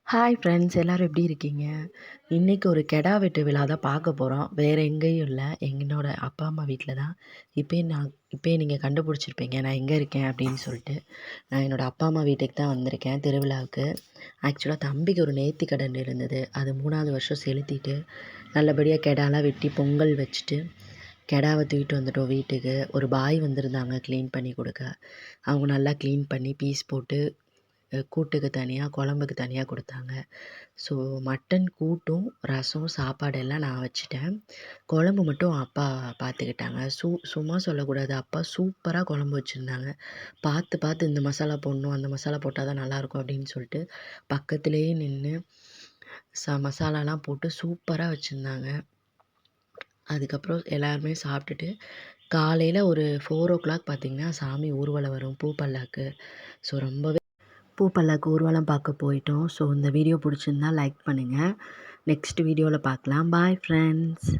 Hi friends எல்லாரும் எப்படி இருக்கீங்க? இன்னைக்கு ஒரு கெடா வெட்டு விழா தான் பார்க்க போறோம். வேற எங்கேயும் இல்ல. என்னோட அப்பா, அம்மா வீட்ல தான். இப்பயே நீங்க கண்டுபிடிச்சிருப்பீங்க நான் எங்க இருக்கேன் அப்படின்னு சொல்லிட்டு. நான் என்னோட அப்பா, அம்மா வீட்டுக்கு தான் வந்திருக்கேன் திருவிழாவுக்கு. ஆக்சுவலா தம்பிக்கு ஒரு நேர்த்திக்கடன் இருந்தது. அது 3வது வருஷம் செலுத்திட்டு, நல்லபடியா கெடாலாம் வெட்டி பொங்கல் வச்சுட்டு, கெடாவ தூக்கிட்டு வந்துட்டோம் வீட்டுக்கு. ஒரு பாய் வந்திருந்தாங்க கிளீன் பண்ணி குடுக்க. அவங்க நல்லா கிளீன் பண்ணி பீஸ் போட்டு கூட்டுக்கு தனியா, குழம்புக்கு தனியா குடுத்தாங்க. ஸோ மட்டன் கூட்டும், ரசம், சாப்பாடு எல்லாம் நான் வச்சுட்டேன். குழம்பு மட்டும் அப்பா பார்த்துக்கிட்டாங்க. சும்மா சொல்லக்கூடாது. அப்பா சூப்பரா குழம்பு வச்சிருந்தாங்க. பார்த்து பார்த்து இந்த மசாலா போடணும், அந்த மசாலா போட்டா தான் நல்லாயிருக்கும் அப்படின்னு சொல்லிட்டு, பக்கத்திலேயே நின்னு மசாலாலாம் போட்டு சூப்பரா வச்சிருந்தாங்க. அதுக்கப்புறம் எல்லாருமே சாப்பிட்டுட்டு, காலையில ஒரு 4:00 பார்த்தீங்கன்னா, சாமி ஊர்வலம் வரும் பூ பல்லாக்கு. ஸோ ரொம்பவே பூ பல்லாக்கு ஊர்வலம் பார்க்க போயிட்டோம். ஸோ இந்த வீடியோ பிடிச்சிருந்தா லைக் பண்ணுங்கள். நெக்ஸ்ட் வீடியோவில் பார்க்கலாம். Bye friends.